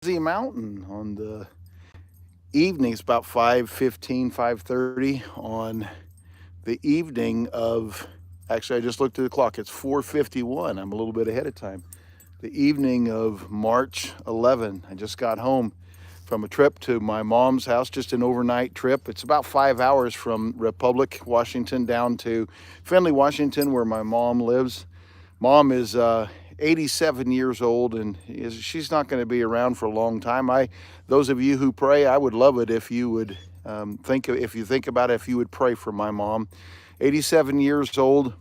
Mountain on the evening. It's about 5:15, 5:30 on the evening of. Actually, I just looked at the clock. It's 4:51. I'm a little bit ahead of time. The evening of March 11. I just got home from a trip to my mom's house, just an overnight trip. It's about 5 hours from Republic, Washington, down to Findlay, Washington, where my mom lives. Mom is 87 years old, and she's not going to be around for a long time. Those of you who pray, I would love it if you would if you think about it, if you would pray for my mom. 87 years old.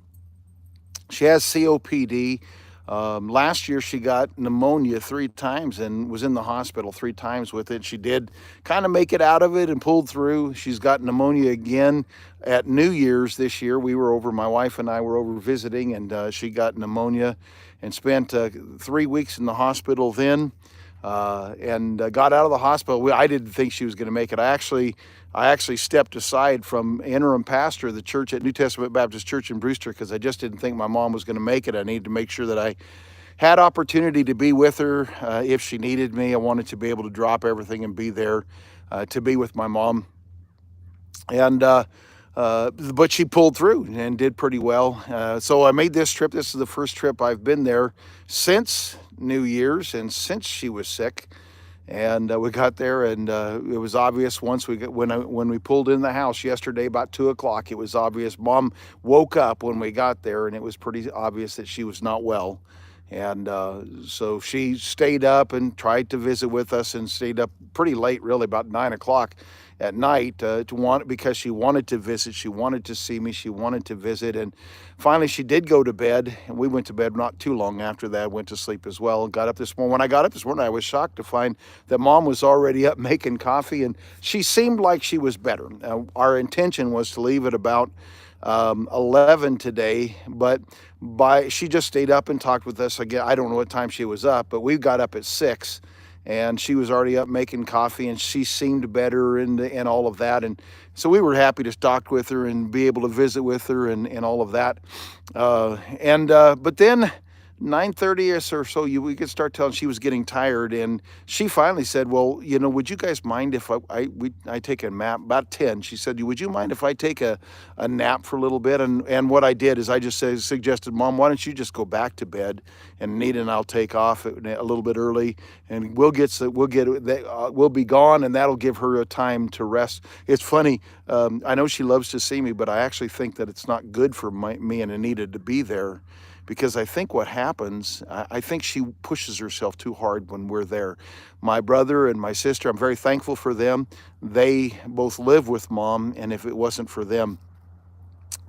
She has COPD. Last year, she got pneumonia 3 times and was in the hospital 3 times with it. She did kind of make it out of it and pulled through. She's got pneumonia again at New Year's this year. My wife and I were over visiting, and she got pneumonia and spent 3 weeks in the hospital then. And got out of the hospital. I didn't think she was going to make it. I actually stepped aside from interim pastor of the church at New Testament Baptist Church in Brewster because I just didn't think my mom was going to make it. I needed to make sure that I had opportunity to be with her if she needed me. I wanted to be able to drop everything and be there to be with my mom. And but she pulled through and did pretty well. So I made this trip. This is the first trip I've been there since New Year's and since she was sick. And we got there, and it was obvious once when we pulled in the house yesterday about 2 o'clock. It was obvious. Mom woke up when we got there, and it was pretty obvious that she was not well. And so she stayed up and tried to visit with us, and stayed up pretty late, really about 9 o'clock at night because she wanted to visit. She wanted to see me. She wanted to visit. And finally, she did go to bed, and we went to bed not too long after that. Went to sleep as well. And got up this morning. When I got up this morning, I was shocked to find that Mom was already up making coffee, and she seemed like she was better. Our intention was to leave at about 11 today, but she just stayed up and talked with us again. I don't know what time she was up, but we got up at 6, and she was already up making coffee, and she seemed better and all of that. And so we were happy to talk with her and be able to visit with her and all of that. But then 9:30 or so, we could start telling she was getting tired, and she finally said, "Well, would you guys mind if I take a nap?" About 10, she said, "Would you mind if I take a nap for a little bit?" And what I did is I just suggested, "Mom, why don't you just go back to bed, and Nita and I'll take off a little bit early, and we'll be gone, and that'll give her a time to rest." It's funny. I know she loves to see me, but I actually think that it's not good for me and Anita to be there, because I think what happens, I think she pushes herself too hard when we're there. My brother and my sister, I'm very thankful for them. They both live with Mom, and if it wasn't for them,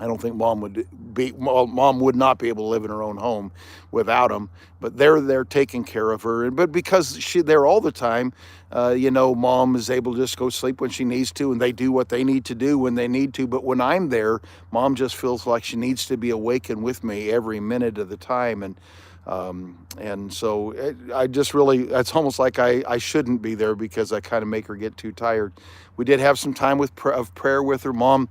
I don't think Mom would not be able to live in her own home without them. But they're there taking care of her. But because she's there all the time, Mom is able to just go sleep when she needs to, and they do what they need to do when they need to. But when I'm there, Mom just feels like she needs to be awake and with me every minute of the time. And so I just really, it's almost like I shouldn't be there because I kind of make her get too tired. We did have some time of prayer with her. Mom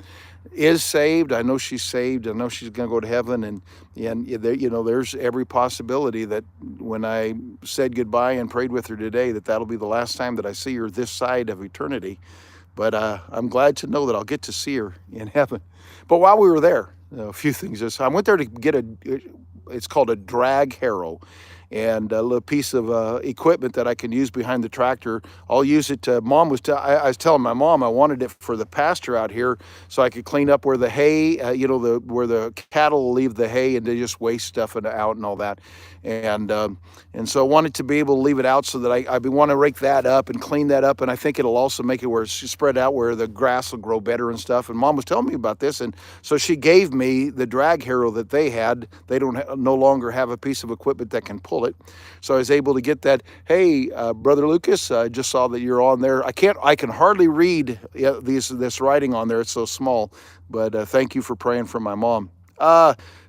is saved. I know she's saved. I know she's going to go to heaven. And there's every possibility that when I said goodbye and prayed with her today, that'll be the last time that I see her this side of eternity. But I'm glad to know that I'll get to see her in heaven. But while we were there, a few things. I went there to get it's called a drag harrow, and a little piece of equipment that I can use behind the tractor. I'll use it to, I was telling my mom I wanted it for the pasture out here so I could clean up where the hay, where the cattle leave the hay and they just waste stuff out and all that. And so I wanted to be able to leave it out so that I want to rake that up and clean that up. And I think it'll also make it where it's spread out where the grass will grow better and stuff. And Mom was telling me about this. And so she gave me the drag harrow that they had. They no longer have a piece of equipment that can pull it. So I was able to get that. Hey, Brother Lucas, I just saw that you're on there. I can hardly read this writing on there. It's so small. But thank you for praying for my mom.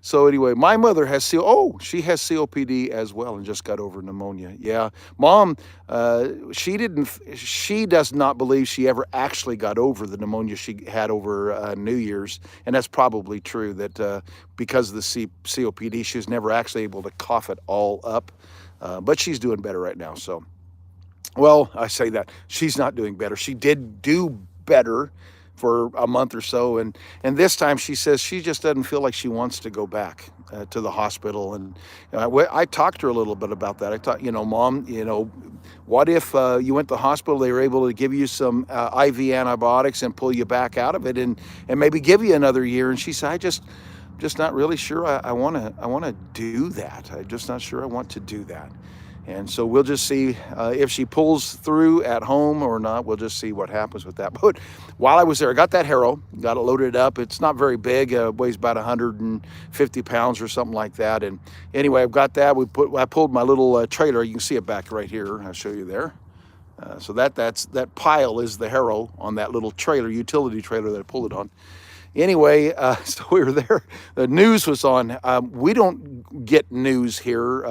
So anyway, my mother has she has COPD as well and just got over pneumonia. Yeah, Mom, she does not believe she ever actually got over the pneumonia she had over New Year's, and that's probably true. That because of the COPD, she was never actually able to cough it all up, but she's doing better right now. So Well, I say that she's not doing better. She did do better for a month or so, and this time she says she just doesn't feel like she wants to go back to the hospital. And I talked to her a little bit about that. I thought, Mom, what if you went to the hospital, they were able to give you some IV antibiotics and pull you back out of it, and maybe give you another year? And she said, just not really sure I want to do that. I'm just not sure I want to do that. And so we'll just see if she pulls through at home or not. We'll just see what happens with that. But while I was there, I got that harrow, got it loaded up. It's not very big, weighs about 150 pounds or something like that. And anyway, I've got that. I pulled my little trailer. You can see it back right here. I'll show you there. So that pile is the harrow on that little trailer, utility trailer that I pulled it on. Anyway, so we were there. The news was on. We don't get news here.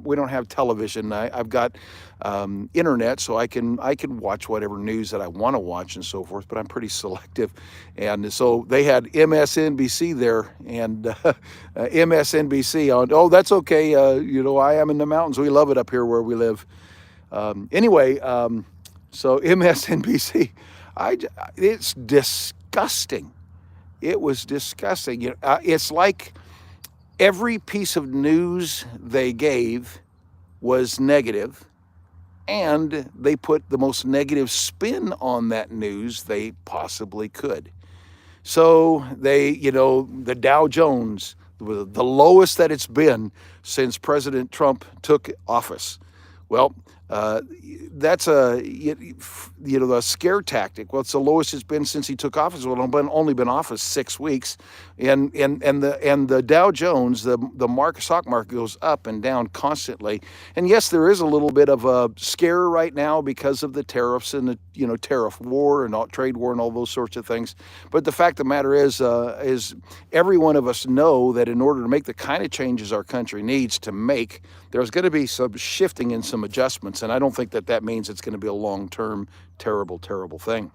We don't have television. I've got internet, so I can watch whatever news that I want to watch and so forth. But I'm pretty selective. And so they had MSNBC there, and MSNBC on. Oh, that's okay. I am in the mountains. We love it up here where we live. Anyway, so MSNBC, it's disgusting. It was disgusting. It's like every piece of news they gave was negative, and they put the most negative spin on that news they possibly could. So the Dow Jones, the lowest that it's been since President Trump took office. Well, that's a scare tactic. Well, it's the lowest it's been since he took office. Well, it's only been office 6 weeks, and the Dow Jones, the stock market goes up and down constantly. And yes, there is a little bit of a scare right now because of the tariffs and the tariff war and trade war and all those sorts of things. But the fact of the matter is every one of us know that in order to make the kind of changes our country needs to make, there's going to be some shifting and some adjustments. And I don't think that means it's going to be a long-term, terrible, terrible thing.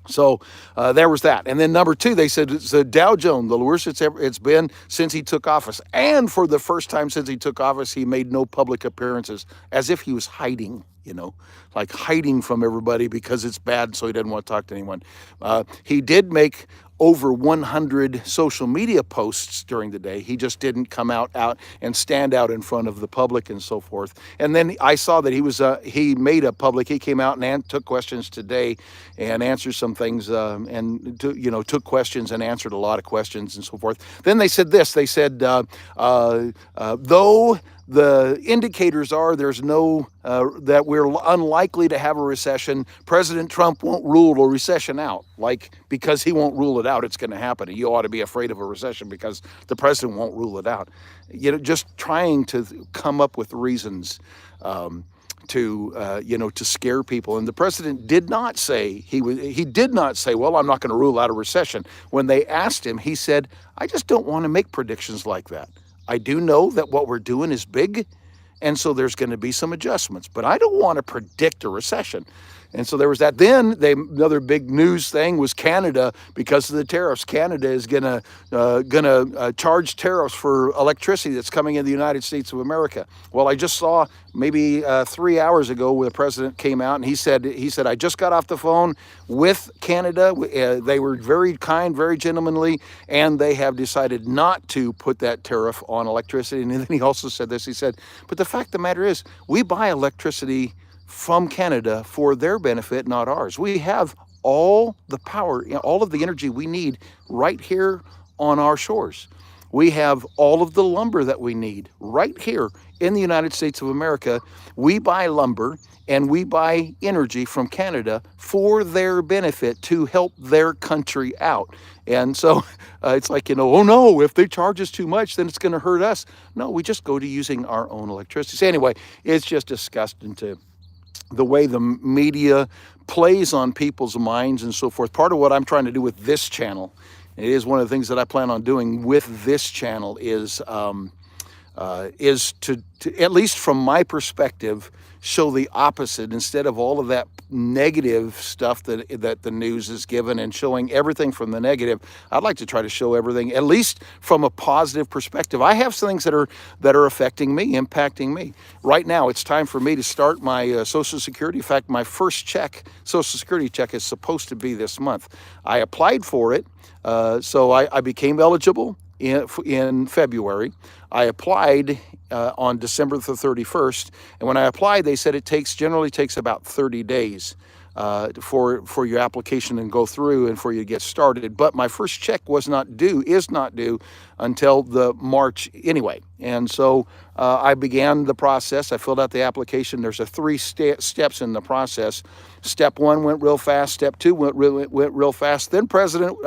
So there was that. And then number two, they said it's the Dow Jones, the worst it's been since he took office. And for the first time since he took office, he made no public appearances, as if he was hiding, like hiding from everybody because it's bad, so he didn't want to talk to anyone. He did make over 100 social media posts during the day. He just didn't come out and stand out in front of the public and so forth. And then I saw that he made a public. He came out and took questions today and answered some things, and took questions and answered a lot of questions and so forth. Then they said this. They said though the indicators are that we're unlikely to have a recession, President Trump won't rule a recession out. Because he won't rule it out, it's going to happen. You ought to be afraid of a recession because the president won't rule it out. Just trying to come up with reasons to scare people. And the president did not say, he did not say, well, I'm not going to rule out a recession. When they asked him, he said, I just don't want to make predictions like that. I do know that what we're doing is big, and so there's going to be some adjustments, but I don't want to predict a recession. And so there was that. Then another big news thing was Canada, because of the tariffs. Canada is gonna charge tariffs for electricity that's coming in the United States of America. Well, I just saw maybe 3 hours ago where the president came out and he said I just got off the phone with Canada. They were very kind, very gentlemanly, and they have decided not to put that tariff on electricity. And then he also said this. He said, but the fact of the matter is, we buy electricity from Canada for their benefit, not ours. We have all the power, all of the energy we need right here on our shores. We have all of the lumber that we need right here in the United States of America. We buy lumber and we buy energy from Canada for their benefit to help their country out. And so it's like, oh no, if they charge us too much, then it's going to hurt us. No, we just go to using our own electricity. So anyway, it's just disgusting to the way the media plays on people's minds and so forth. Part of what I'm trying to do with this channel, it is one of the things that I plan on doing with this channel, is is to, at least from my perspective, show the opposite instead of all of that negative stuff that the news is given and showing everything from the negative. I'd like to try to show everything at least from a positive perspective. I have things that are affecting me, impacting me. Right now, it's time for me to start my Social Security. In fact, my first check, Social Security check, is supposed to be this month. I applied for it, so I became eligible in February. I applied on December the 31st, and when I applied, they said it generally takes about 30 days for your application and go through and for you to get started. But my first check is not due until the March anyway. And so I began the process. I filled out the application. There's three steps in the process. Step one went real fast. Step two went real fast. Then President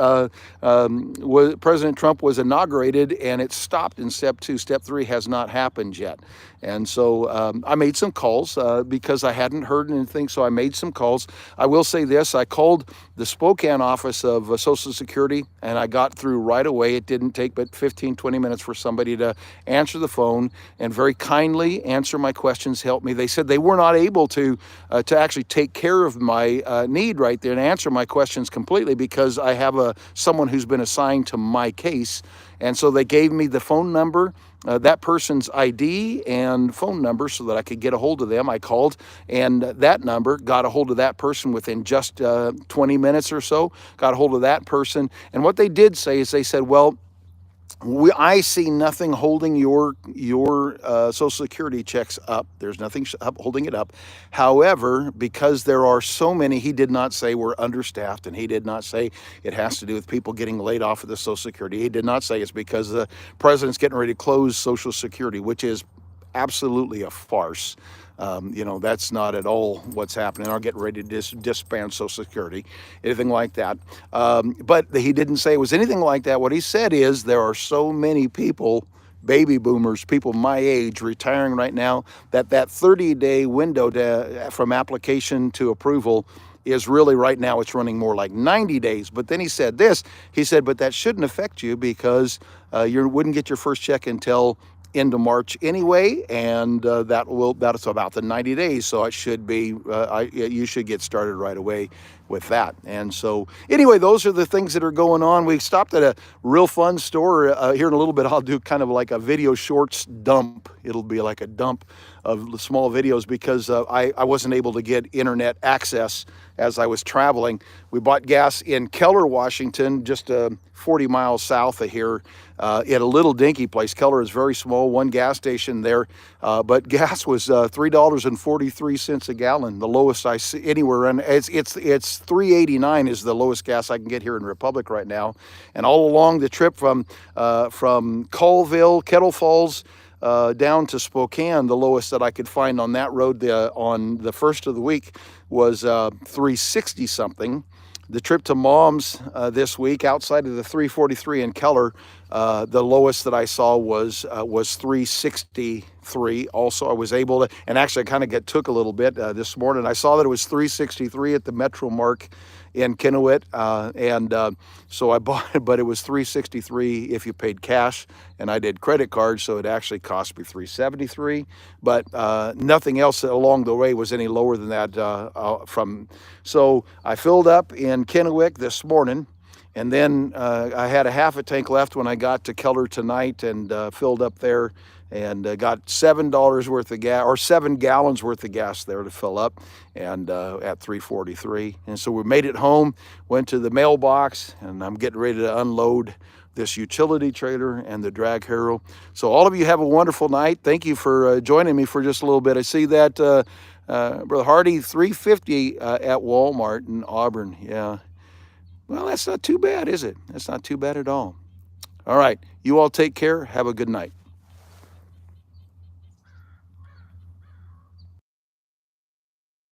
Trump was inaugurated, and it stopped in step two. Step three has not happened yet. And so I made some calls because I hadn't heard anything. So I made some calls. I will say this: I called the Spokane office of Social Security, and I got through right away. It didn't take but 15, 20 minutes for somebody to answer the phone and very kindly answer my questions, help me. They said they were not able to actually take care of my need right there and answer my questions completely because I have someone who's been assigned to my case. And so they gave me the phone number, that person's ID and phone number so that I could get a hold of them. I called, and that number, got a hold of that person within just 20 minutes or so, got a hold of that person. And what they did say is they said, well, I see nothing holding your Social Security checks up. There's nothing holding it up. However, because there are so many, he did not say we're understaffed, and he did not say it has to do with people getting laid off of the Social Security. He did not say it's because the president's getting ready to close Social Security, which is absolutely a farce. That's not at all what's happening. I'll get ready to disband Social Security, anything like that. But he didn't say it was anything like that. What he said is there are so many people, baby boomers, people my age, retiring right now, that 30-day window from application to approval is really right now it's running more like 90 days. But then he said this, but that shouldn't affect you because you wouldn't get your first check until into March anyway, and that's about the 90 days. So it should be you should get started right away with that. And so anyway, those are the things that are going on. We stopped at a real fun store here in a little bit. I'll do kind of like a video shorts dump. It'll be like a dump of small videos because I wasn't able to get internet access as I was traveling. We bought gas in Keller, Washington, just 40 miles south of here, at a little dinky place. Keller is very small, one gas station there, but gas was $3.43 a gallon, the lowest I see anywhere. And it's $3.89 is the lowest gas I can get here in Republic right now. And all along the trip from Colville, Kettle Falls, down to Spokane, the lowest that I could find on that road on the first of the week was 360 something. The trip to Mom's this week, outside of the 343 in Keller, the lowest that I saw was 363. Also, I was able to, and actually I kind of took a little bit this morning. I saw that it was 363 at the Metro Mark in Kennewick, so I bought it, but it was 363 if you paid cash, and I did credit card, so it actually cost me 373. But nothing else along the way was any lower than that. So I filled up in Kennewick this morning, and then I had a half a tank left when I got to Keller tonight, and filled up there, and got $7 worth of gas, or 7 gallons worth of gas there to fill up, and at 343. And so we made it home, went to the mailbox, and I'm getting ready to unload this utility trailer and the drag harrow. So all of you have a wonderful night. Thank you for joining me for just a little bit. I see that Brother Hardy, $3.50 at Walmart in Auburn. Yeah. Well, that's not too bad, is it? That's not too bad at all. All right. You all take care. Have a good night.